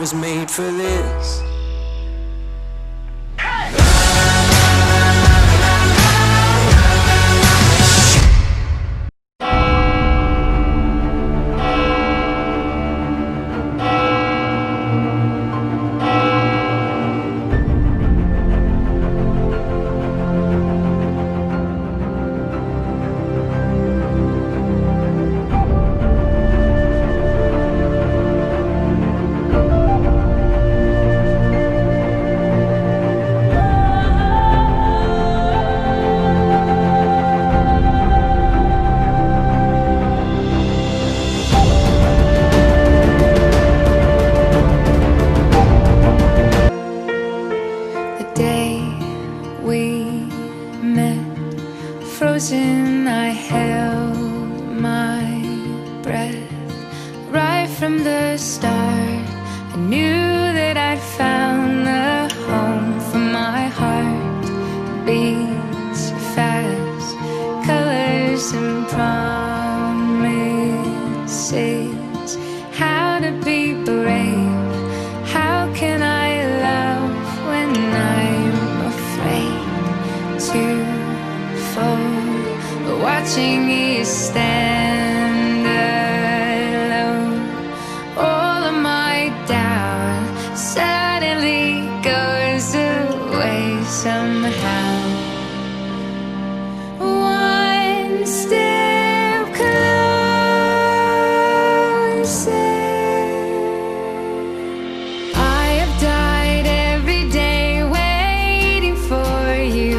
was made for this. Frozen, I held my breath. Right from the start, I knew that I'd found the home for my heart. Beats fast, colors and promises. How to be brave, how can I love when I'm afraid to fall? Watching you stand alone, all of my doubt suddenly goes away somehow. One step closer. I have died every day waiting for you,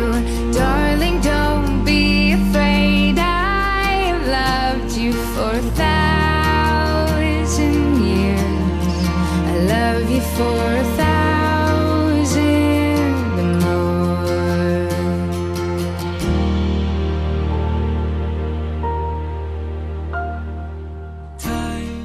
darling. Don't be afraid. I've loved you for 1,000 years. I love you for 1,000 more. Time.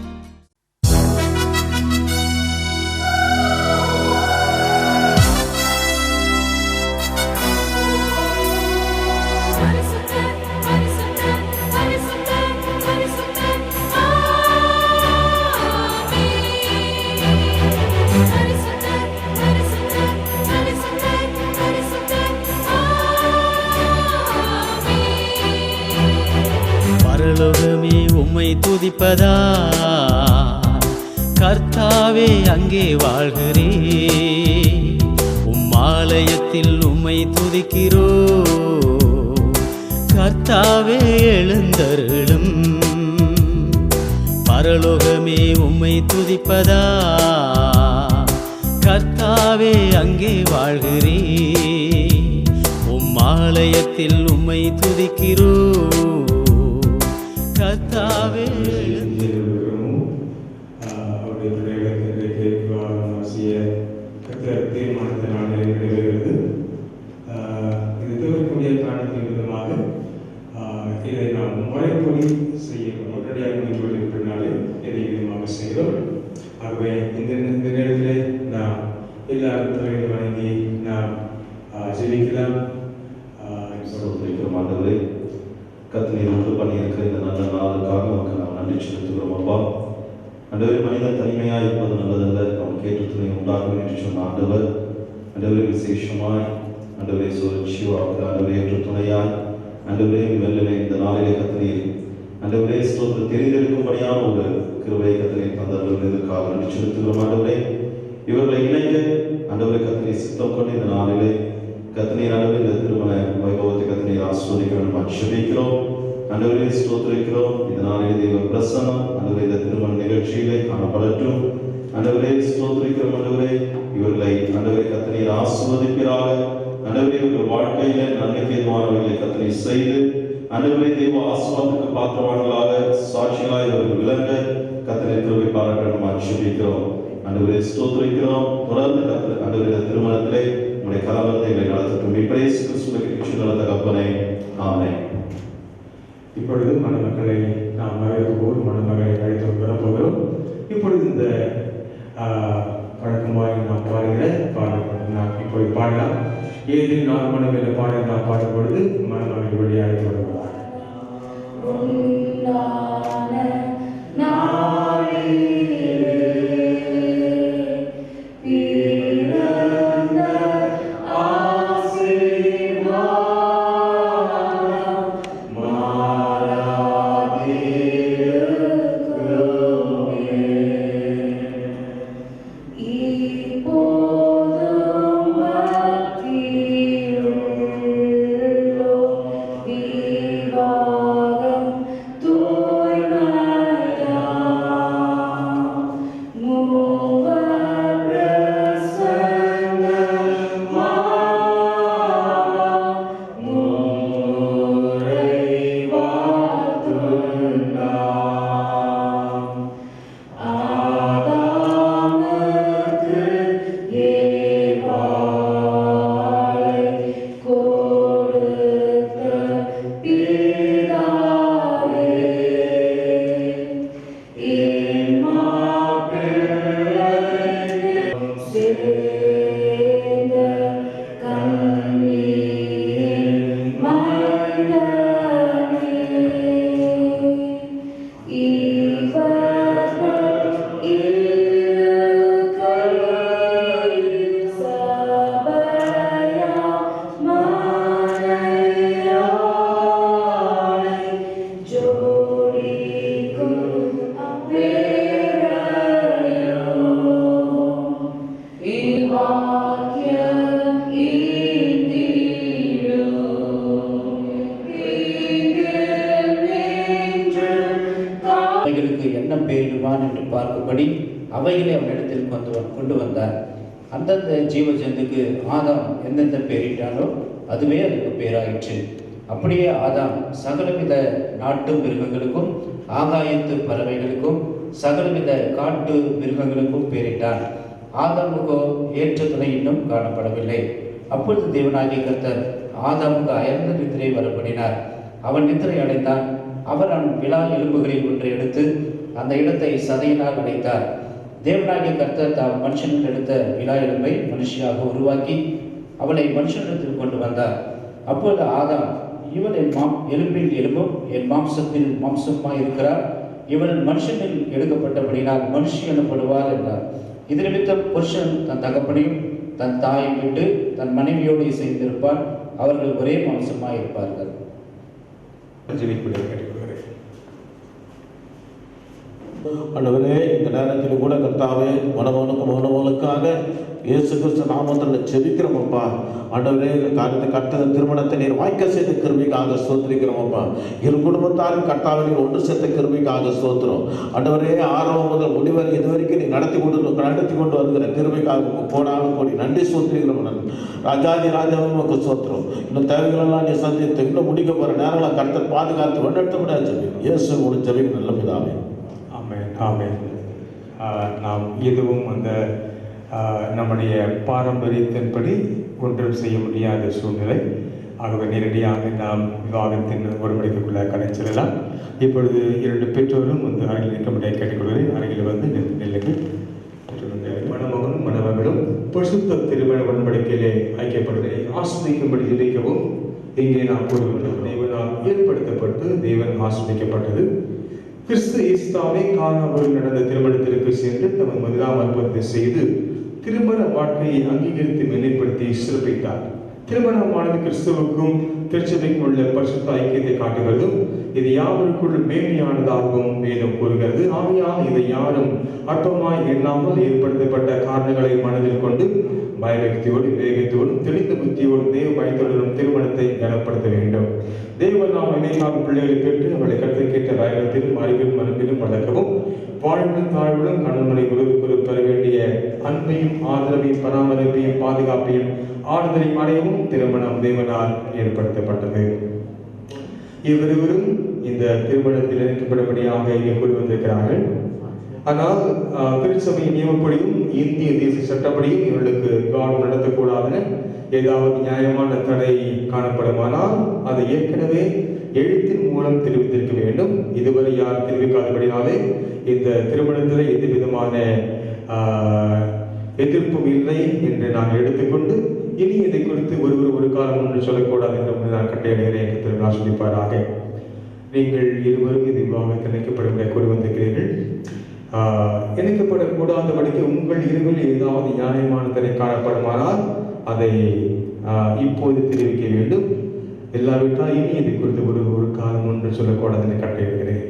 பரலோகமே உம்மை துதிப்பதா, கர்த்தாவே அங்கே வாழ்கிறே. உம் ஆலயத்தில் உம்மை துதிக்கிறோ, கர்த்தாவே எழுந்தருளும். பரலோகமே உம்மை துதிப்பதா, கர்த்தாவே அங்கே வாழ்கிறே. உம் ஆலயத்தில் உம்மை துதிக்கிறோ, கர்த்தாவே அவருடைய பிள்ளைகளுக்கு விவாதம் அவசிய தீர்மானத்தினால் நிறைவேறுகிறது. இது தவிர்க்கக்கூடிய காரணத்தின் விதமாக இதை நாம் முறைப்படி செய்ய உடனடியாக முடிவுகளினாலே இதை விதமாக செய்கிறோம். ஆகவே இந்த நேரத்தில் நாம் எல்லாரும் தலைகளை வணங்கி நாம் ஜெபிக்கலாம். ஆண்டவரே, கர்த்தர் உண்டு பண்ணியிருக்கிற இந்த நல்ல நாளுக்காக நமக்கு நாம் நன்றி செலுத்துகிறோம். அப்பா ஆண்டவரே, மனிதன் தனிமையாக இருப்பது நல்லதல்ல, அவன் கேட்டு துணை உண்டாகும் என்று சொன்ன ஆண்டவர், ஆண்டவரே விசேஷமாய் ஆண்டவரே சுழற்சிவாக ஆண்டவரே ஏற்று துணையாய் ஆண்டவரே வெள்ளலை இந்த நாளிலே கர்த்தரீர் ஆண்டவரே ஸ்தோத்திரம் தெரிந்திருக்கும்படியான ஒரு கிருபையை கர்த்தரீர் தந்தவர்கள் இதற்காக நன்றி செலுத்துகிறோம். ஆண்டவரே, இவர்களை இணைக்க ஆண்டவரே கர்த்தரீர் சித்தம் கொண்டு இந்த நாளிலே கர்த்தரீர் ஆண்டவரே இந்த திருமண வைபவத்தை கர்த்தரீர் ஆசீர்வதிக்கிறோம், ஜெபிக்கிறோம். ஆண்டவரே ஸ்தோத்திரிக்கிறோம். இந்த நாளிலே தேவ பிரசன்னம் ஆண்டவரே இந்த திருமண நிகழ்ச்சியிலே காணப்படட்டும். ஆண்டவரே ஸ்தோத்திரிக்கிறோம். ஆண்டவரே இவர்களை ஆண்டவரே கர்த்தரீர் ஆசீர்வதிப்பீராக. ஆண்டவரே இவர்கள் வாழ்க்கையில நன்மைக்கு ஏதுவானவர்களை கர்த்தரீர் செய்து ஆண்டவரே தேவ ஆசீர்வாதத்துக்கு பாத்திரவான்களாக சாட்சிகளாக இவர்கள் விளங்க கர்த்தரீர் கிருபை பாராட்டணும், ஜெபிக்கிறோம். ஆண்டவரே ஸ்தோத்திரிக்கிறோம். தொடர்ந்து கர்த்தர் ஆண்டவரே இந்த திருமணத்திலே உங்களுடைய கலவரத்தை எங்களை நடத்தட்டும். இயேசு கிறிஸ்துவின் நல்ல தகப்பனே, ஆமென். இப்பொழுது மணமக்களை நாம் வரவேற்போடு மணமகளை அழைத்து வரப்போகிறோம். இப்பொழுது இந்த வழக்கமாக நாம் பாடுகிற பாடல் நாம் இப்பொழுது பாடலாம். ஏதில் 4 மணி பாடல் நாம் பாடும் பொழுது மணமகளை வழியாக அழைத்து வருவார். நாளிலே அவைகளுக்கு என்ன பெயரிடுவான் என்று பார்க்கும்படி அவைகளை அவனிடத்தில் கொண்டு வந்தார். அந்தந்த ஜீவ ஜந்துக்கு ஆதாம் எந்தெந்த பெயரிட்டானோ அதுவே அதுக்கு பேராயிற்று. அப்படியே ஆதாம் சகலவித நாட்டு மிருகங்களுக்கும் ஆகாயத்து பறவைகளுக்கும் சகலவித காட்டு மிருகங்களுக்கும் பெயரிட்டான். ஆதாமுக்கோ ஏற்ற துணை இன்னும் காணப்படவில்லை. அப்பொழுது தேவனாகிய கர்த்தர் ஆதாமுக்கு அயர்ந்த நித்திரை வரப்படினார். அவன் நித்திரை அடைந்தான். அவர் அவன் விலா எலும்புகளில் ஒன்றை எடுத்து அந்த இடத்தை சதையினால் அடைத்தார். தேவனாகிய கர்த்தர் தாம் மனுஷனில் எடுத்த விலா எலும்பை மனுஷியாக உருவாக்கி அவளை மனுஷனிடத்தில் கொண்டு வந்தார். அப்பொழுது ஆதாம், இவள் என் எலும்பில் எலும்பும் என் மாம்சத்தில் மாம்சமாய் இருக்கிறார். இவள் மனுஷனில் எடுக்கப்பட்டபடினால் மனுஷி எனப்படுவார் என்றார். இது நிமித்தம் புருஷன் தன் தகப்பனையும் தன் தாயை விட்டு தன் மனைவியோடு இசைந்திருப்பான். அவர்கள் ஒரே மாம்சமாய் இருப்பார்கள். ஆண்டவரே, இந்த நேரத்தில் கூட கர்த்தாவே மனவனுக்காக இயேசு கிறிஸ்து நாமத்தில் செபிக்கிறோமப்பா. ஆண்டவரே, இந்த காரியத்தை கர்த்தர் திருமணத்தை நீர் வாய்க்க செய்த கிருபைக்காக ஸ்தோத்திரிக்கிறோமப்பா. இரு குடும்பத்தாரும் கர்த்தாவை நீர் ஒன்று சேர்த்த கிருபைக்காக ஸ்தோத்திரம். ஆண்டவரே, ஆரம்பம் முதல் முடிவரை இதுவரைக்கும் நீ நடத்தி கொண்டு வருகிற கிருபைக்காக போனாலும் கூடி நன்றி ஸ்தோத்திரிக்கிறோம். ராஜாதி ராஜாவும் நமக்கு ஸ்தோத்திரம். இன்னும் தேவைகளெல்லாம் நீ சந்தித்து இன்னும் முடிக்க போகிற நேரங்களை கர்த்தர் பாதுகாத்து வழிநடத்த முடியாது ஜெபி. இயேசு உடைய ஜெபிக்கு நல்ல பிதாவே. ஆமென். நாம் எதுவும் அந்த நம்முடைய பாரம்பரியத்தின்படி ஒன்றும் செய்ய முடியாத சூழ்நிலை. ஆகவே நேரடியாக நாம் விவாகத்தின் உடன்படிக்கைக்குள்ளே கடந்து செல்லலாம். இப்பொழுது 2 பெற்றோரும் வந்து அருகில் நிற்க முடியாது கேட்டுக்கொள்கிறேன். அருகில் வந்து நில்லுங்கள். மணமகனும் மணமகளும் பரிசுத்த திருமண உடன்படிக்கையிலே ஐக்கியப்படுவதை ஆஸ்வதிக்கும்படி ஜெபிக்கவும். இங்கே நாம் கூறுகின்றோம், தேவனால் ஏற்படுத்தப்பட்டு தேவன் ஆஸ்வதிக்கப்பட்டது. கிறிஸ்து இயேசுவே கானாவில் நடந்த திருமணத்திற்கு சென்று தமது முதலாம் அற்புதத்தை செய்து திருமண வாழ்க்கையை அங்கீகரித்து மேன்மைப்படுத்தி சிறப்பித்தார். திருமணமானது கிறிஸ்துவுக்கும் திருச்சபைக்கும் உள்ள பரிசுத்த ஐக்கியத்தை காட்டுகிறதும் இது யாவருக்குள் மேன்மையானதாகவும் வேதம் கூறுகிறது. ஆகையால் இதை யாரும் அற்பமாய் எண்ணாமல் ஏற்படுத்தப்பட்ட காரணங்களை மனதில் கொண்டு பயபக்தியோடு வேகத்தோடும் தெளிந்த புத்தியோடு தேவ பயத்தோடும் திருமணத்தை கனப்படுத்த வேண்டும். தேவன் நாம் இணைக்காத பிள்ளைகளை பெற்று அவளை கற்றுக்கேற்ற பயணத்திலும் அறிவிலும் மனத்திலும் வளர்க்கவும் வாழ்விலும் தாழ்விலும் கணவனை உறவுக்குறு பெற வேண்டிய அன்பையும் ஆதரவையும் பராமரிப்பையும் பாதுகாப்பையும் ஆறுதலையும் அடையவும் திருமணம் தேவனால் ஏற்படுத்தப்பட்டது. இவ்விருவரும் இந்த திருமணத்தில் இணைக்கப்படபடியாக இங்கே கொண்டு வந்திருக்கிறார்கள். ஆனால் திருச்சபையின் நியமப்படியும் இந்திய தேசிய சட்டப்படியும் இவர்களுக்கு விவாகம் நடத்தக்கூடாதுன்னு ஏதாவது நியாயமான தடை காணப்படுமானால் அதை ஏற்கனவே எழுத்தின் மூலம் தெரிவித்திருக்க வேண்டும். இதுவரை யார் தெரிவிக்காதபடினாலே இந்த திருமணத்தில் எந்த விதமான எதிர்ப்பும் இல்லை என்று நான் எடுத்துக்கொண்டு இனி இதை குறித்து ஒரு காலம் ஒன்று சொல்லக்கூடாது என்று நான் கட்டளையிடுகிறேன் என்று திரு ஆசிரிப்பாராக. நீங்கள் இருவரும் இது விவாகத்தில் இணைக்கப்பட கூறி வந்திருக்கிறீர்கள். இணைக்கப்படக்கூடாதபடிக்கு உங்கள் இருவில் ஏதாவது நியாயமான தடை காணப்படுமானால் அதை இப்போது தெரிவிக்க வேண்டும். இல்லாவிட்டால் இனி இதை குறித்து ஒரு காலம் ஒன்று சொல்லக்கூடாது என்று கட்டளையிடுகிறேன்.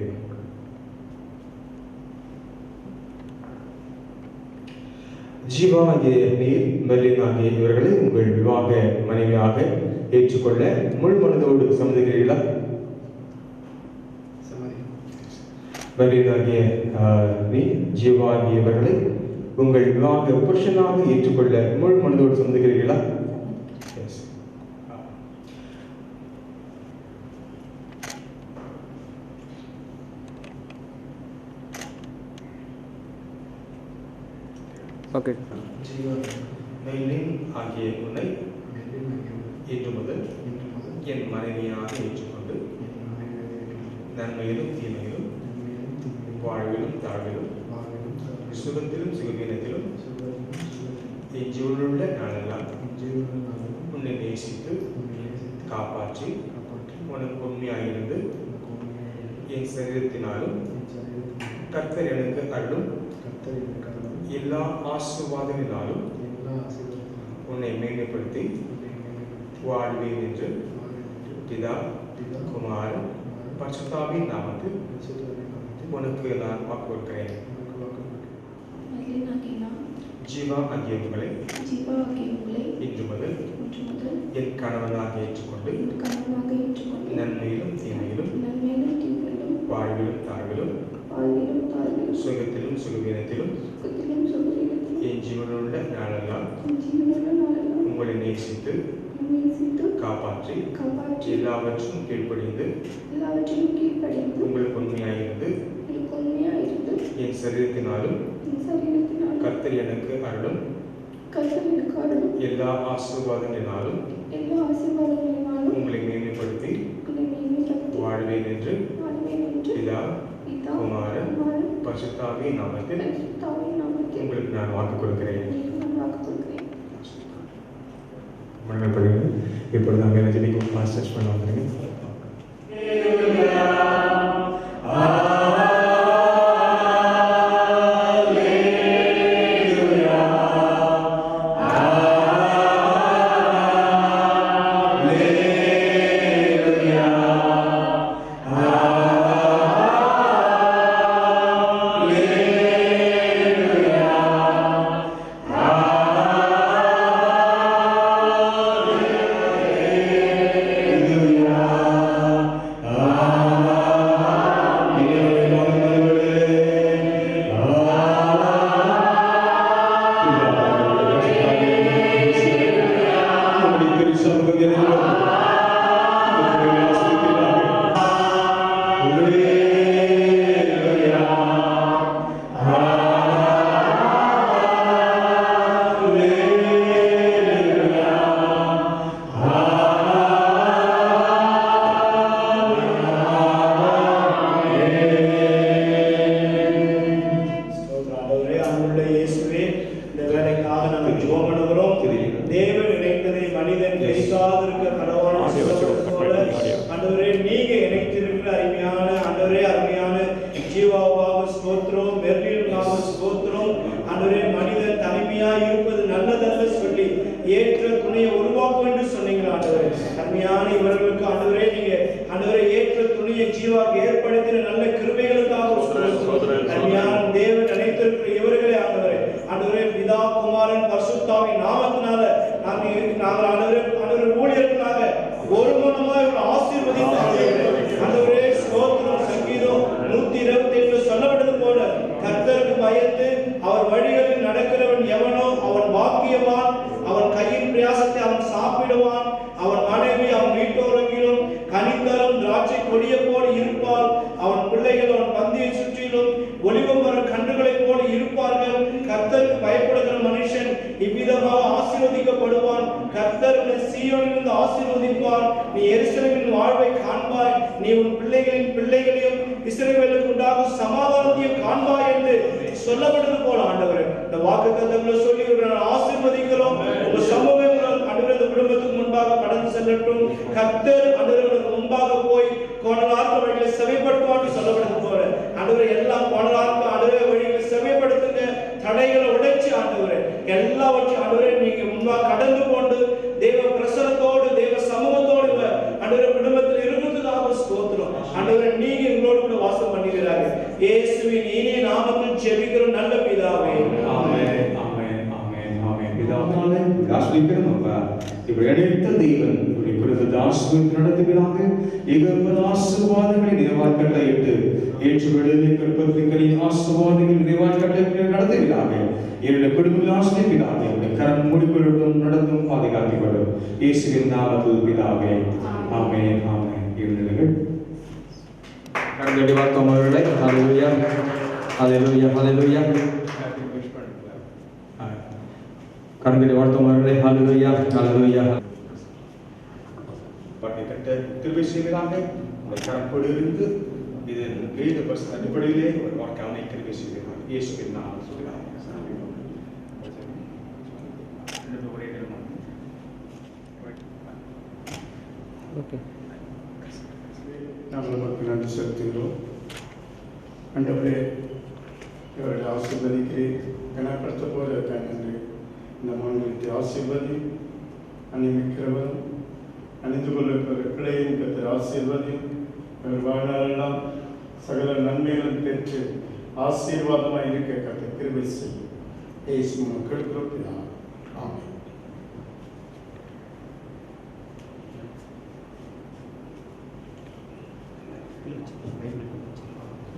ஜீவா ஆகிய நீர் மெர்லின் ஆகிய இவர்களை உங்கள் விவாக மனைவியாக ஏற்றுக்கொள்ள முழு மனதோடு சம்மதிக்கிறீர்களா? மெர்லின் ஆகிய நீர் ஜீவா ஆகிய இவர்களை உங்கள் விவாக புருஷனாக ஏற்றுக்கொள்ள முழு மனதோடு சம்மதிக்கிறீர்களா? ஓகே. மெர்லின் ஆகிய உன்னை இன்று முதல் என் மனைவியாக ஏற்றுக்கொண்டு நன்மையிலும் தீமையிலும் வாழ்விலும் தாழ்விலும் சுகத்திலும் சுகவீனத்திலும் என் ஜீவனுள்ள நாளெல்லாம் உன்னை நேசித்து காப்பாற்றி உனக்கு உண்மையாயிருந்து என் சரீரத்தினாலும் கர்த்தர் எனக்கு அருளும் எல்லா ஆசீர்வாதங்களினாலும் உன்னை மேன்மைப்படுத்தி வாழ்வேன் என்று பிதா குமாரன் பரிசுத்தாவின் நாமத்தில் உனக்கு நான் வாக்கு கொடுக்கிறேன். ஜீவா ஆகிய உங்களை இன்று முதல் என் கணவனாக ஏற்றுக்கொண்டு நன்மையிலும் தீமையிலும் வாழ்விலும் தாழ்விலும் சுகத்திலும் சுகவீனத்திலும் என் ஜீவனுள்ள நாளெல்லாம் உங்களை நேசித்து காப்பாற்றி எல்லாவற்றும் கீழ்ப்படிந்து உங்களுக்கு உண்மையாயிருந்து என் சரீரத்தினாலும் கர்த்தர் எனக்கு அருளும் எல்லா ஆசீர்வாதங்களினாலும் உங்களை மேன்மைப்படுத்தி வாழ்வேன் என்று பிதா குமாரன் பரிசுத்தாவியின் நாமத்தில் உங்களுக்கு நான் வாக்கு கொடுக்கிறேன். இப்பொழுது அங்கே ஜெபிக்கும் மாஸ்டர்ஸ் பண்ண வந்துருங்க.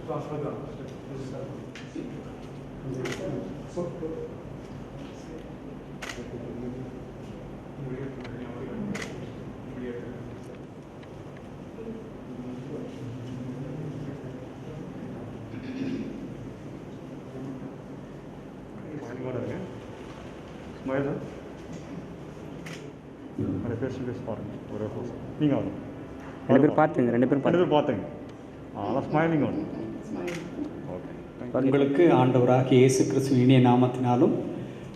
After that, ஸ்மைல் நிறைய பேர் சொல்லி பாருங்கள் ஒரே பர்சன் நீங்கள் வாங்க ரெண்டு பேர் பார்த்துங்க ரெண்டு பேர் பார்த்துங்க அதான் ஸ்மைலிங் ஒன்று ஓகே உங்களுக்கு ஆண்டவராகிய இயேசு கிறிஸ்துவின் இனிய நாமத்தினாலும்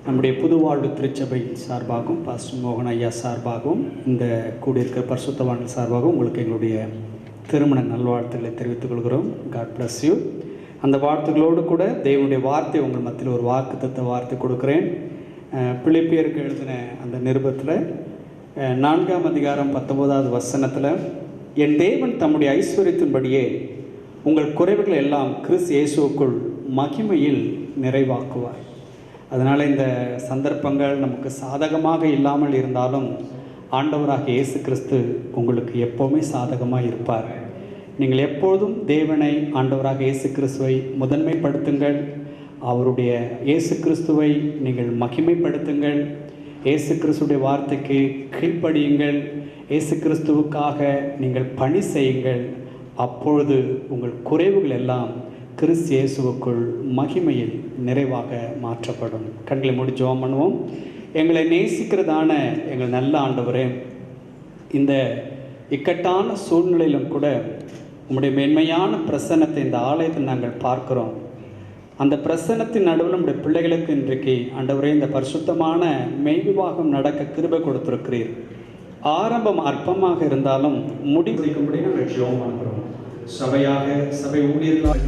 நம்முடைய புது வாழ்வு திருச்சபை சார்பாகவும் பாஸ்டர் மோகன் ஐயா சார்பாகவும் இந்த கூடியிருக்கிற பரிசுத்தவான்கள் சார்பாகவும் உங்களுக்கு எங்களுடைய திருமண நல்வாழ்த்துக்களை தெரிவித்துக் கொள்கிறோம். God bless you. அந்த வாழ்த்துக்களோடு கூட தேவனுடைய வார்த்தை உங்கள் மத்தியில் ஒரு வாக்குத்தத்த வார்த்தை கொடுக்குறேன். பிலிப்பியருக்கு எழுதின அந்த நிருபத்தில் 4ஆம் அதிகாரம் 19வது வசனத்தில், என் தேவன் தம்முடைய ஐஸ்வர்யத்தின்படியே உங்கள் குறைவுகள் எல்லாம் கிறிஸ்து இயேசுவுக்குள் மகிமையில் நிறைவாக்குவார். அதனால் இந்த சந்தர்ப்பங்கள் நமக்கு சாதகமாக இல்லாமல் இருந்தாலும் ஆண்டவராக இயேசு கிறிஸ்து உங்களுக்கு எப்போவுமே சாதகமாக இருப்பார். நீங்கள் எப்பொழுதும் தேவனை, ஆண்டவராக இயேசு கிறிஸ்துவை முதன்மைப்படுத்துங்கள். அவருடைய இயேசு கிறிஸ்துவை நீங்கள் மகிமைப்படுத்துங்கள். இயேசு கிறிஸ்துடைய வார்த்தைக்கு கீழ்ப்படியுங்கள். இயேசு கிறிஸ்துவுக்காக நீங்கள் பணி செய்யுங்கள். அப்பொழுது உங்கள் குறைவுகள் எல்லாம் கிறிஸ்து இயேசுவுக்குள் மகிமையில் நிறைவாக மாற்றப்படும். கண்களை மூடி ஜெபம் பண்ணுவோம். எங்களை நேசிக்கிறதான எங்கள் நல்ல ஆண்டவரே, இந்த இக்கட்டான சூழ்நிலையிலும் கூட உம்முடைய மென்மையான பிரசன்னத்தை இந்த ஆலயத்தில் நாங்கள் பார்க்கிறோம். அந்த பிரசன்னத்தின் நடுவில் நம்முடைய பிள்ளைகளுக்கு இன்றைக்கு ஆண்டவரே இந்த பரிசுத்தமான மெய்விவாகம் நடக்க கிருபை கொடுத்திருக்கிறீர். ஆரம்பம் அற்பமாக இருந்தாலும் முடிவுக்கும்படி நாங்கள் ஜெபம் பண்ணுகிறோம். சபையாக, சபை ஊழியர்களாக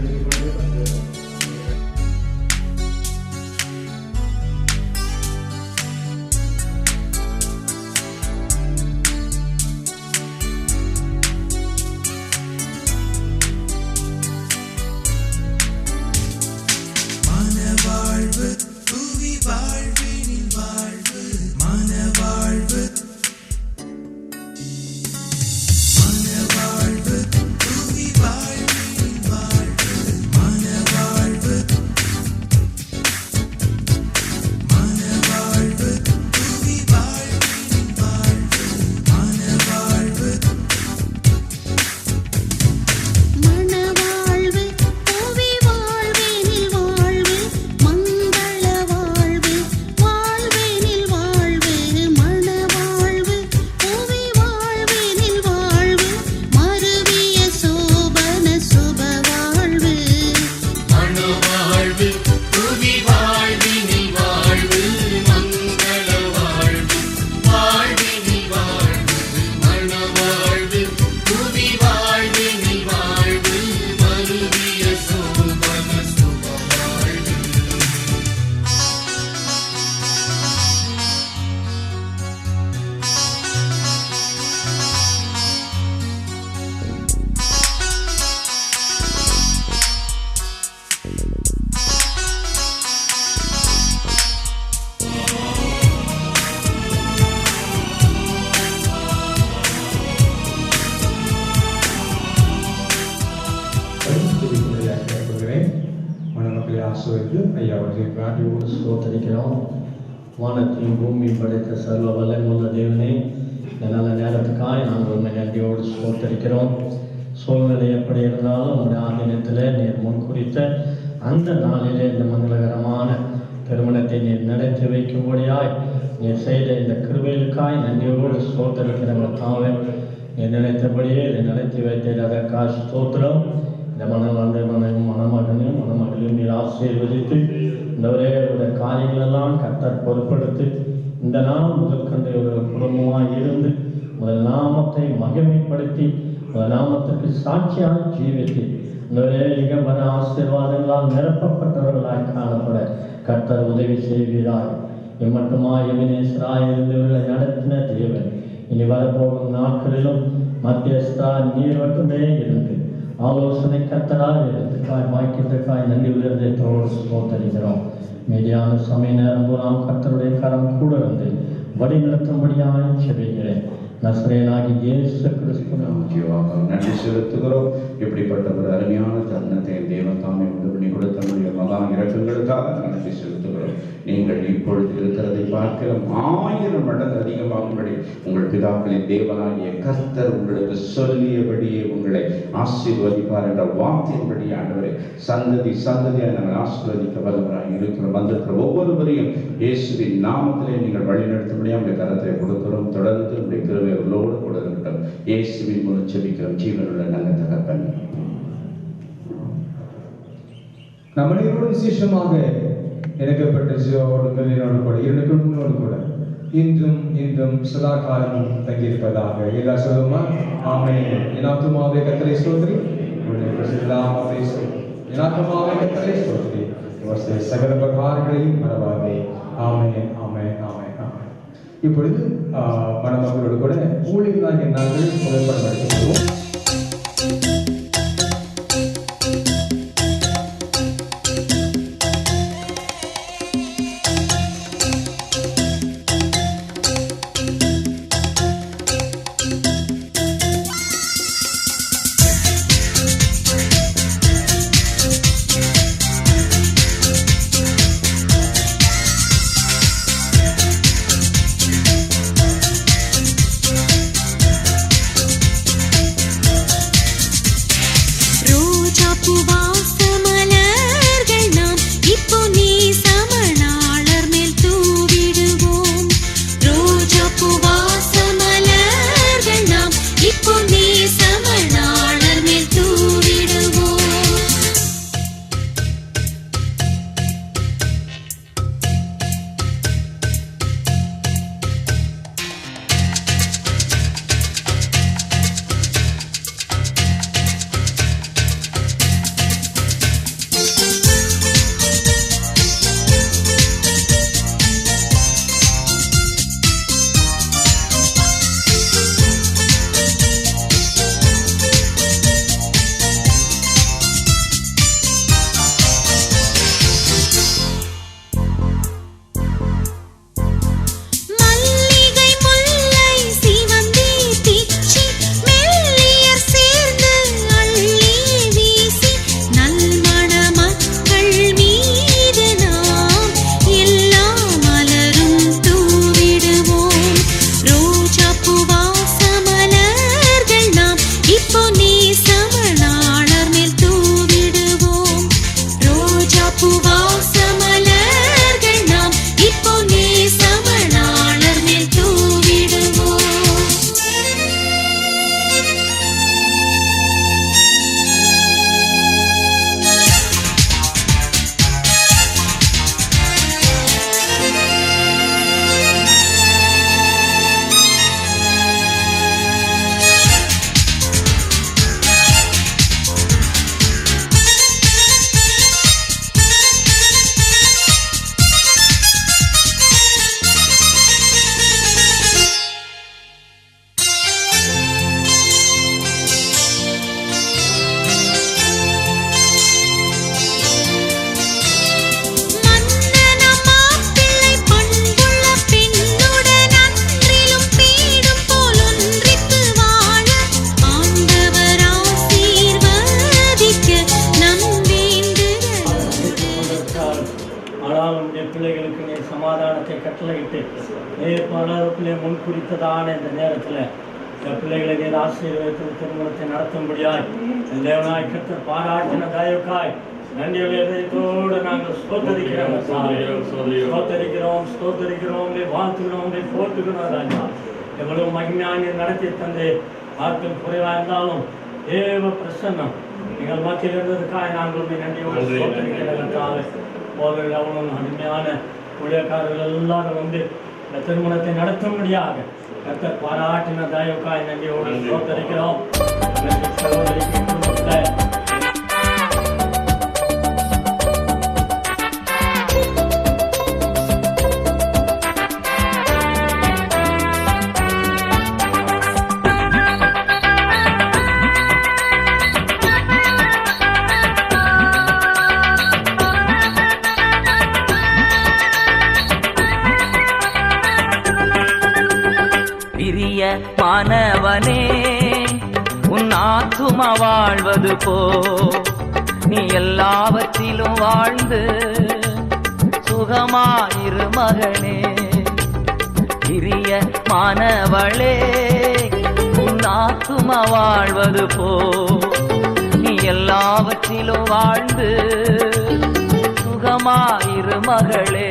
ஸ்தோத்திரிக்கிறோம். வானத்தையும் பூமியும் படைத்த சர்வ வல்லமையுள்ள தேவனே, இந்த நல்ல நேரத்துக்காய் நாங்கள் உண்மை நன்றியோடு ஸ்தோத்திரிக்கிறோம். சூழ்நிலை எப்படி இருந்தாலும் உங்களுடைய ஆதீனத்தில் நீர் முன்குறித்த அந்த நாளிலே இந்த மங்களகரமான திருமணத்தை நீர் நடத்தி வைக்கும்படியாய் நீர் செய்த இந்த கிருபைகளுக்காய் நன்றியோடு ஸ்தோத்திரிக்கிற தாவே, நீர் நினைத்தபடியே இதை நடத்தி வைத்த அதற்காக ஸ்தோத்திரம். இந்த மணமகனையும் நீர் ஆசீர்வதித்து இந்தவரே காரியங்களெல்லாம் கர்த்தர் பொறுப்படுத்தி இந்த நாள் முதற்கொண்டு ஒரு குடும்பமாக இருந்து முதல் நாமத்தை மகிமைப்படுத்தி முதல் நாமத்திற்கு சாட்சியாக ஜீவித்து இந்தவரே இகபர ஆசீர்வாதங்களால் நிரப்பப்பட்டவர்களாய் காணப்பட கர்த்தர் உதவி செய்வீராய். இம்மட்டுமா எபினேசராய் இருந்தவர்களை நடத்தின தேவன் இனி வரப்போகும் நாட்களிலும் மத்தியஸ்தா நீர் மட்டுமே இருந்து ஆலோசனை கர்த்தராக இருந்துக்காய் வாய்க்கிறதுக்காய் நன்றி உயர்ந்த ஸ்தோத்திரிக்கிறோம். மீதியான சமய நேரம் நாம் கர்த்தருடைய கரம் கூட இருந்து வழி நடத்தும்படியாக செபிக்கிறேன். நசரேயனாகிய இயேசு கிறிஸ்து நன்றி செலுத்துகிறோம். இப்படிப்பட்ட ஒரு அருமையான தருணத்தை தேவன் தாமே உண்டு பண்ணி கொடுத்த நம்முடைய மகா இரக்கங்களுக்காக நன்றி செலுத்துகிறோம். நீங்கள் இப்பொழுது இருக்கிறதை பார்க்கிறோம் 1000 மடங்கு அதிகமாகும்படி உங்கள் பிதாக்களின் தேவனாகிய கர்த்தர் உங்களுக்கு சொல்லியபடியே உங்களை ஆசீர்வதிப்பார் என்ற வார்த்தையின்படி ஆண்டவரே சந்ததி சந்ததியாக நாங்கள் ஆசீர்வதிக்க வல்லவராக இருக்கிறோம். வந்திருக்கிற ஒவ்வொருவரையும் இயேசுவின் நாமத்திலே நீங்கள் வழிநடத்தும்படியாக உங்களுடைய கரத்தை கொடுக்கிறோம். தொடர்ந்து உங்களுடைய கிருபை அவர்களோடு கூட இருக்கட்டும். இயேசுவின் மூலம் ஜெபிக்கிறோம் ஜீவனுள்ள நல்ல தகப்பன். நம்மளோடு விசேஷமாக இணைக்கப்பட்ட ஜீவனோடு கூட 2 குடும்பங்களோடு கூட இன்றும் சதா காலமும் தங்கியிருப்பதாக. எல்லா சொல்லுமா ஆமென். என் ஆத்துமாவே கர்த்தரை ஸ்தோத்திரி, உம்முடைய பரிசுத்த நாமத்தை ஸ்தோத்திரி. என் ஆத்துமாவே கர்த்தரை ஸ்தோத்திரி, அவர் சகல பிரகாரங்களையும் மறவாதே. ஆமென் ஆமென் ஆமென் ஆமென். இப்பொழுது மணமகளோடு கூட ஊழியர்களாகிய நாங்கள் புகைப்படம் எடுத்துக்கொள்வோம். முன்குறித்ததான இந்த நேரத்தில் பிள்ளைகளை நீர் ஆசீர்வதித்து திருமணத்தை நடத்தும்படியாய் தேவனாய் கர்த்தர் பாராட்டின தயவுக்காய் நன்றியோடு நாங்கள் ஸ்தோத்தரிக்கிறோம் வாழ்த்துகிறோம் போற்றுகிறோம் ராஜா. எவ்வளவு மகிமையான நடத்தி தந்து ஆட்கள் குறைவாக இருந்தாலும் தேவ பிரசன்னம் எங்கள் மத்தியில் இருந்ததுக்காக நாங்கள் நன்றியோடு ஸ்தோத்தரிக்கிறதுக்காக போவர்கள் அவ்வளவு அருமையான ஊழியக்காரர்கள் எல்லாரும் வந்து இந்த திருமணத்தை நடத்தும்படியாக கர்த்தர் பாராட்டின தயவுக்காய் நன்றியோடு ஸ்தோத்தரிக்கிறோம். மாணவனே உன் ஆத்துமா வாழ்வது போ நீ எல்லாவற்றிலும் வாழ்ந்து சுகமாயிரு மகனே. பிரிய மாணவளே, உன் ஆத்துமா வாழ்வது போ. நீ எல்லாவற்றிலும் வாழ்ந்து சுகமாயிரு மகளே.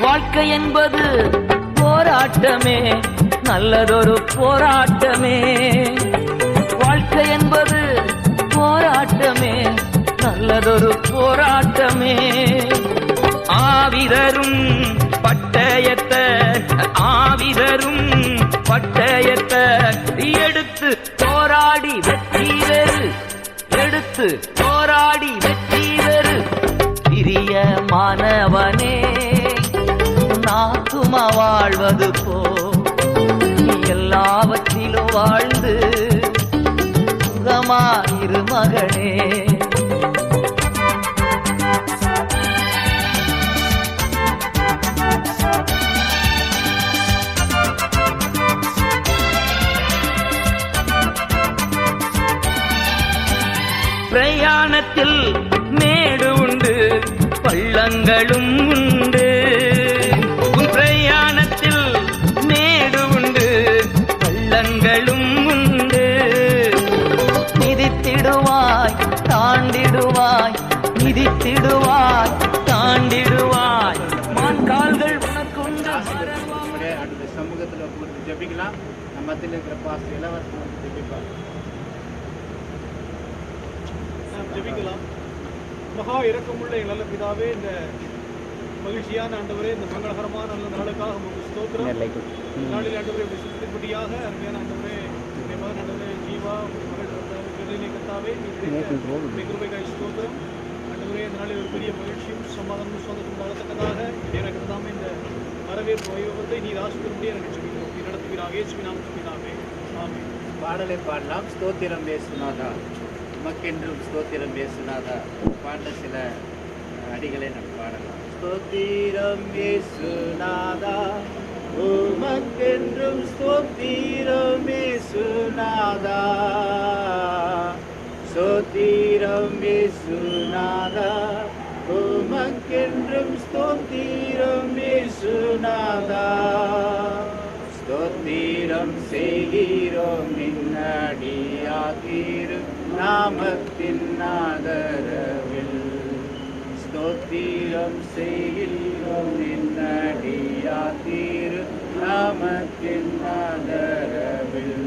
வாழ்க்கை என்பது போராட்டமே, நல்லதொரு போராட்டமே. வாழ்க்கை என்பது போராட்டமே, நல்லதொரு போராட்டமே. ஆவிதரும் பட்டயத்த ஆவிதரும் பட்டயத்த எடுத்து போராடி வெற்றி பெறு, எடுத்து போராடி வெற்றி பெறு. பிரிய மாணவனே, நாத்துமா வாழ்வது போ. நீ எல்லாவற்றிலும் வாழ்ந்து சுகமாயிரு மகனே. பிரயாணத்தில் மேடு உண்டு, பள்ளங்களும் உண்டு. உன் பிரயாணத்தில் மேடு உண்டு, பள்ளங்களும் உண்டு. மிதித்திடுவாய் தாண்டிடுவாய், மிதித்திடுவாய் தாண்டிடுவாய். மான்கால்கள் உனக்குண்டு. அடுத்த சமூகத்தில் கொடுத்து ஜபிக்கலாம். நம்ம மத்தியில் இருக்கிற பாஸ்டர் எல்லாரும் ஜபிப்பாங்க. ஜெபிக்கலாம். மகா இரக்கமுள்ள எங்கள் நல்ல பிதாவே, இந்த மகிழ்ச்சியான ஆண்டவரே, இந்த மங்களகரமான நல்ல நாளுக்காக உங்களுக்கு ஸ்தோத்திரம். நாளில் ஆண்டவரே விசுத்தின்படியாக அருமையான ஆண்டவரே, என் மகன் ஆண்டவரே ஜீவா மகள் கத்தாவே, கிருபைக்காய் ஸ்தோத்திரம். ஆண்டவரே, இந்த நாளில் ஒரு பெரிய மகிழ்ச்சியும் சமாதானமும் சொந்தத்தும் வளர்த்தக்கதாக எனக்கு தாமே இந்த வரவேற்பு வைபவத்தை நீர் ஆசிரியருடைய எனக்கு ஜெபிக்கிறோம். நீ நடத்துகிறாக இயேசுவின் நாமத்தில் பிதாவே, ஆமென். பாடலை பாடலாம். ஸ்தோத்திரம் பேசுனாதா, உமக்கென்றும் ஸ்தோத்திரம் பேசுனாதா. பாட சில அடிகளை நம்ம பாடலாம். ஸ்தோத்திரம் பேசுனாதா, உமக்கென்றும் ஸ்தோத்திரம் பேசுனாதா. ஸ்தோத்திரம் பேசுனாதா, உமக்கென்றும் ஸ்தோத்திரம் பேசுனாதா. ஸ்தோத்திரம் செய்கிறோம் நின்னடியாகிரு நாமத்தின் ஆதரவில். ஸ்தோத்திரம் செய்கிறோம் நின்னடியாகிரு நாமத்தின் ஆதரவில்.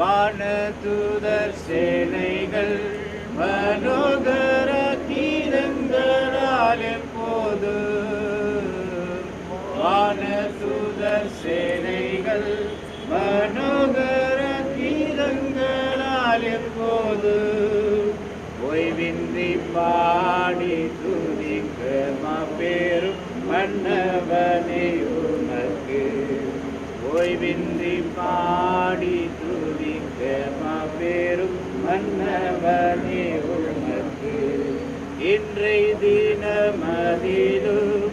வானதூதர் சேனைகள் மனோகர கீதங்களால் எப்போது. வானதூதர் சேனைகள் மனோகர கீதங்களால் எப்போது. ஓய்வின்றி பாடி துதிக்க மாபெரும் மன்னவனே உனக்கு. ஓய்வின்றி பாடி துதிக்க மாபெரும் மன்னவனே உனக்கு. இன்றைய தினமதிலும்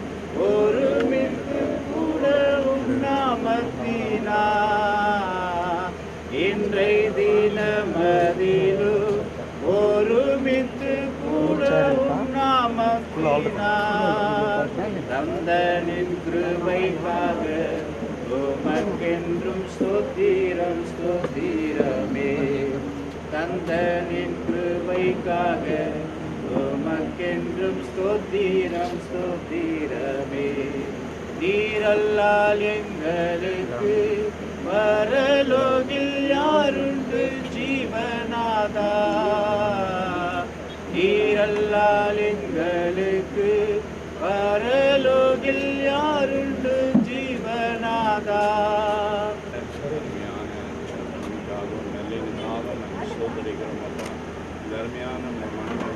ஒருமித்து கூடவும் நாமத்தினா. இன்றைய தினமதிலும் ஒருமித்து கூடவும் நாமத்தினா. தந்தனின் கிருபைக்காக உமக்கென்றும் ஸ்தோத்திரம் ஸ்தோத்திரமே. தந்தனின் கிருபைக்காக உமக்கென்றும் ஸ்தோத்திரம் ஸ்தோத்திரமே. நீரல்லால் எங்களுக்கு பரலோகில் யாருண்டு ஜீவனாதா. நீரல்லால் எங்களுக்கு பரலோகில் யாருண்டு ஜீவனாதா. அருமையான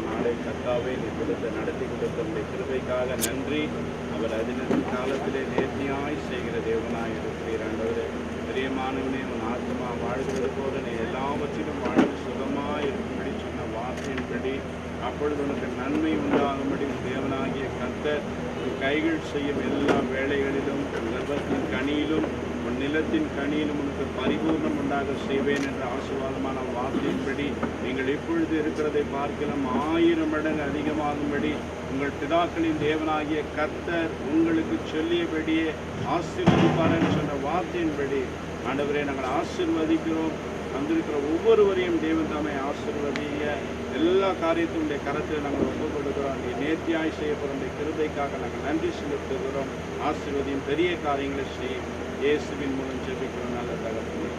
நாளை கர்த்தாவே நீ கொடுத்த நடத்தி கொடுத்த உடைய கிருபைக்காக நன்றி. அவர் அதினத்து காலத்திலே நேர்த்தியாய் செய்கிற தேவனாய் இருக்கிறீர் ஆண்டவரே. பிரியமானவனே, உன் ஆத்மா வாழ்கிறது போல நீ எல்லாவற்றிலும் வாழ்ந்து சுகமாய் இப்பொழுது உனக்கு நன்மை உண்டாகும்படி தேவனாகிய கர்த்தர் உன் கைகள் செய்யும் எல்லா வேலைகளிலும் உன் கர்ப்பத்தின் கனியிலும் உன் நிலத்தின் கனியிலும் உனக்கு பரிபூர்ணம் உண்டாக செய்வேன் என்ற ஆசீர்வாதமான வார்த்தையின்படி நீங்கள் இப்பொழுது இருக்கிறதை பார்க்கலாம் 1000 மடங்கு அதிகமாகும்படி உங்கள் பிதாக்களின் தேவனாகிய கர்த்தர் உங்களுக்கு சொல்லியபடியே ஆசீர்வதிப்பார் என்று சொன்ன வார்த்தையின்படி ஆண்டவரே நாங்கள் ஆசீர்வதிக்கிறோம். வந்திருக்கிற ஒவ்வொருவரையும் தேவன் தாமே ஆசீர்வதிய எல்லா காரியத்தினுடைய கரத்தில் நாங்கள் ஒப்புக் கொடுக்கிறோம். நீ நேர்த்தியாய் செய்யப்படுற கிருபைக்காக நாங்கள் நன்றி செலுத்துகிறோம். ஆசீர்வதியும் பெரிய காரியங்களை செய்யும் இயேசுவின் மூலம் ஜெபிக்கிறோம். நல்ல தகவல்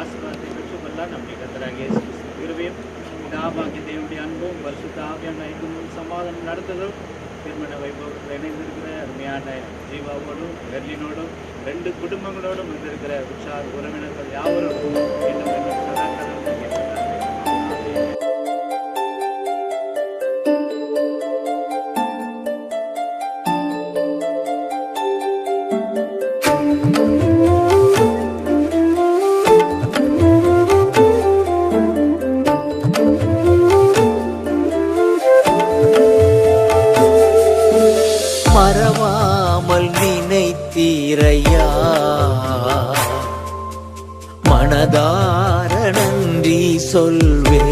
ஆசீர்வாதத்தை பெற்றுக்கொள்ள நம்முடைய கர்த்தராகிய இயேசு கிறிஸ்து கிருபையும் பிதாவாகிய தேவனுடைய அன்பும் பரிசுத்த ஆவியான ஐக்கியமும் சமாதானம் நடத்துதலும் திருமண வைபவத்தில் இணைந்திருக்கிற அருமையான ஜீவாவோடும் பெர்லினோடும் 2 குடும்பங்களோடும் வந்திருக்கிற உற்சாக உறவினர்கள் யாவரும் இன்னும் மறவாமல் நினைத்தீரையா, மனதார நன்றி சொல்வே.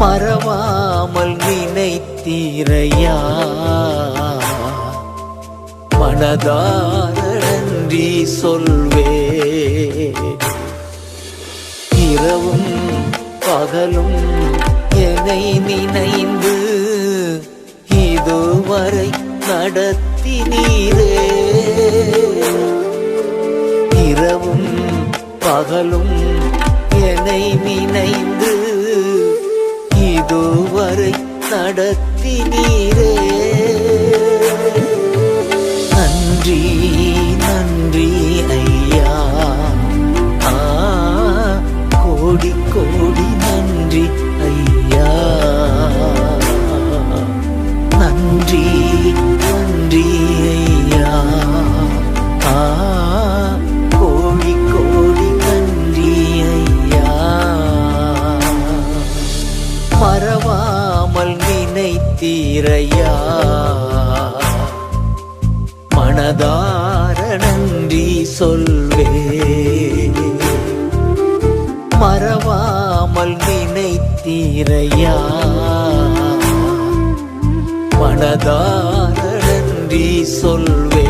மறவாமல் நினைத்தீரையா, மனதார நன்றி சொல்வே. இரவும் பகலும் என்னை நினைந்து இதுவரை நடத்தினீரே. இரவும் பகலும் என்னை நினைந்து இதுவரை நடத்தினீரே. நன்றி நன்றி ஐயா, கோடி கோடி நன்றி ஐயா. நன்றி நன்றி ஐயா, கோடி கோடி நன்றி ஐயா. மறவாமல் நினைத்தீரையா, மனதார நன்றி சொல்வே. மறவாமல் நினைத்தீரையா, மனதார நன்றி சொல்வே.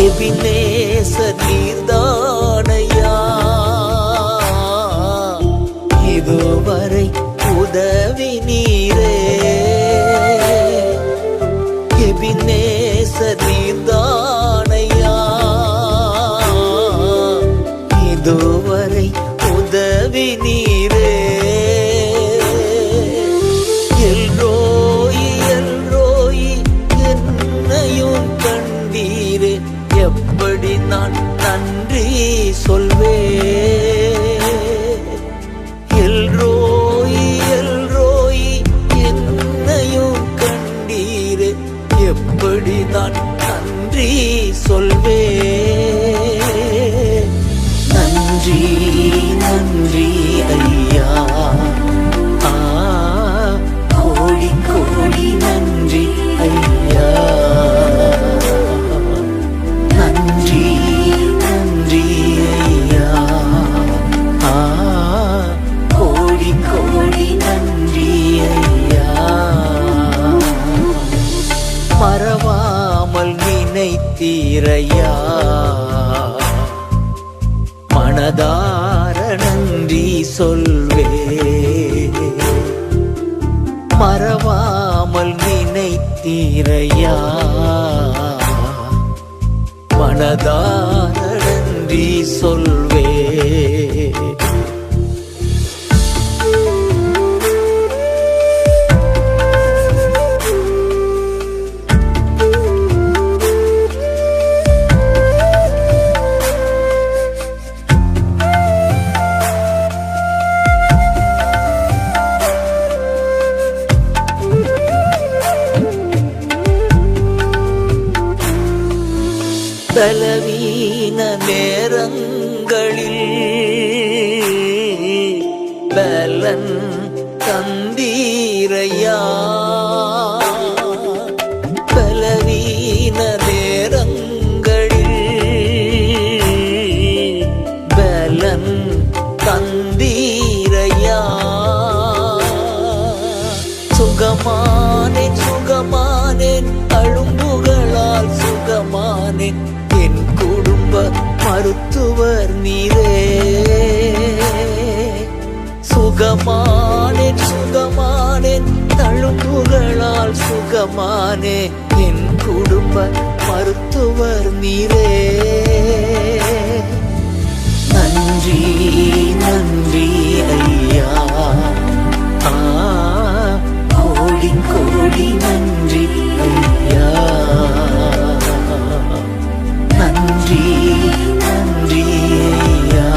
எபினேசர் நீர்தானையா, இதுவரை உதவி நீரே. எபினேசர் நீர்தானையா, இதுவரை உதவி நீரே. எல்ரோயி எல்ரோயி என்னையும் கண்டீரே. எப்படி நான் நன்றி சொல்வே. எல்ரோயி எல்ரோயி என்னையும் கண்டீரே. எப்படி நான் நன்றி சொல்வே. நன்றி நன்றி ஐயா, கோடி கோடி நன்றி ஐயா. நன்றி நன்றி ஐயா, கோடி கோடி நன்றி ஐயா. மறவாமல் நினைத்தீரையா, மனதார நன்றி சொல்வே. மறவாமல் நினைத்தீரையா, மனதார நன்றி சொல்வே. பலவீன நேரங்களில் பலன் தந்தீரையா, பலவீன நேரங்களில் பலன் தந்தீரையா. சுகமானேன் சுகமானேன் அழும்புகளால் சுகமானேன், என் குடும்ப மருத்துவர் நீரே. சுகமானேன் சுகமானேன் தழும்புகளால் சுகமானே, என் குடும்ப மருத்துவர் நீரே. நன்றி நன்றி ஐயா, கோடி கோடி நன்றி ஐயா. நன்றி நன்றி ஐயா,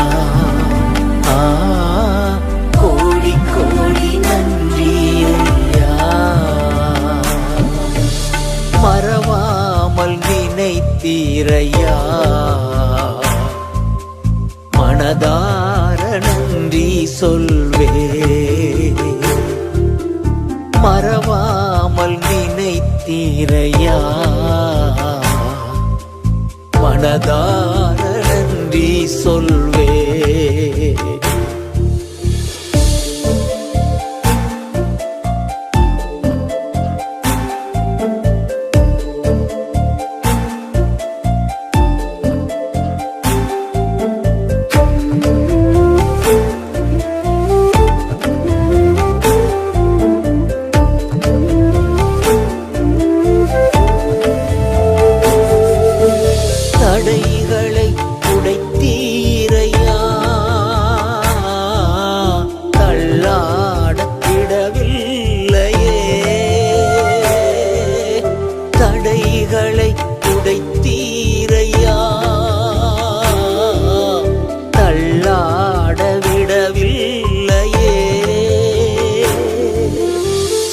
கோடி கோடி நன்றி ஐயா. மறவாமல் நினைத்தீரையா, மனதார நன்றி சொல்வே. மறவாமல் நினைத்தீரையா, மனதார நன்றி சொல்வே. தடைகளை உடைத்தீரையா, தள்ளாட விடவில்லையே. தடைகளை உடைத்தீரையா, தள்ளாட விடவில்லையே.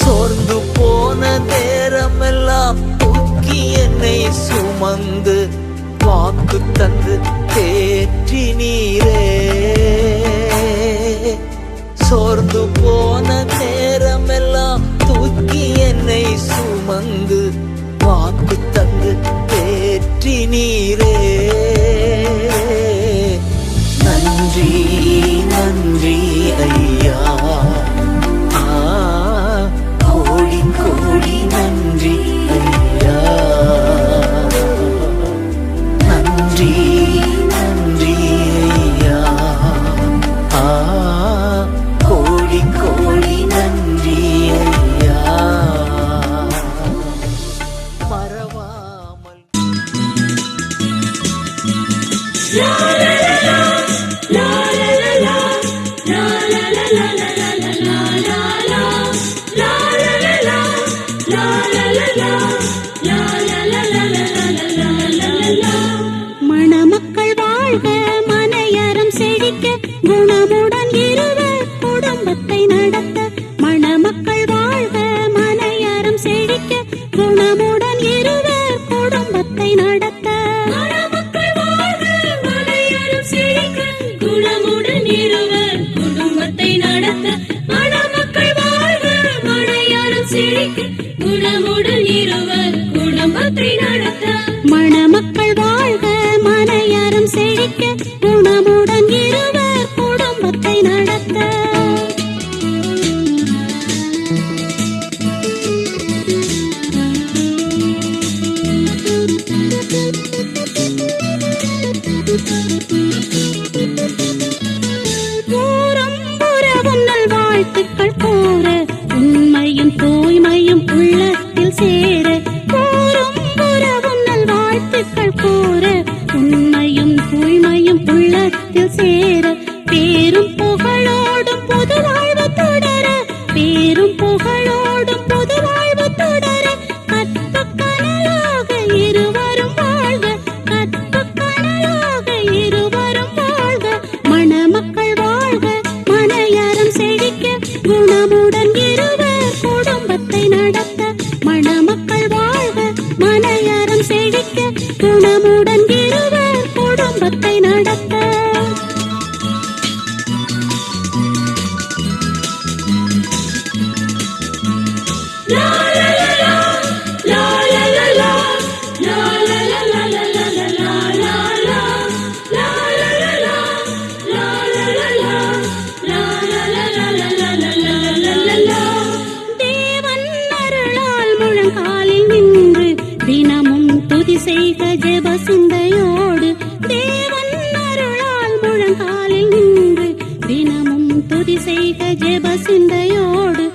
சோர்ந்து போன நேரமெல்லாம் தூக்கி என்னை சுமந்து வாக்கு தந்து தேற்றி நீரே. சோர்ந்து போன நேரமெல்லாம் தூக்கி என்னை சுமந்து வாக்கு தந்து தேற்றி நீரே. நன்றி நன்றி ஐயா, கோடி கோடி நன்றி ஐயா. நன்றி நன்றி ஐயா, கோடி கோடி நன்றி ஐயா. மறவாமல் மணமக்கள் வாழ்க, மனையறம் செழிக்க, குணமுடன் இருவர் குடும்பத்தை நடத்த. மணமக்கள் வாழ்க, மனையறம் செழிக்க, குணமுடன் இருவர் குடும்பத்தை நடத்த. மணமக்கள் வாழ்க, மனையறம் செழிக்க, குணமுடன் இருவர் குடும்பத்தை நடத்த. மணமக்கள் வாழ்க, மனையறம் செழிக்க, குணமுடன் இருவர் குடும்பத்தை நடத்த. மணமக்கள் வாழ்க, மனையறம் செழிக்க, குணமுடன் இருவர் குடும்பத்தை நடத்த. ஊரம்புறவும் நல்வாழ்த்துக்கள் கூற, உண்மையும் தூய்மையும் உள்ளத்தில் சேர. ஊரம்புறவும் நல்வாழ்த்துக்கள் கூற, உண்மையும் தூய்மையும் உள்ளத்தில் சேர. பேரும் புகழோடும் பொது வாழ்வு தொடர, பேரும் புகழோடும் பொது வாழ்வு தொடர. கற்பு கனலாக இருவரும் வாழ்க, கற்பு கனலாக இருவரும் வாழ்க. மணமக்கள் வாழ்க, மனையறம் செழிக்க, குணமுடன் இருவர் குடும்பத்தை நடத்த. மணமக்கள் வாழ்க, மனையறம் செழிக்க, குணமுடன் துதி செய்க ஜெப சிந்தையோடு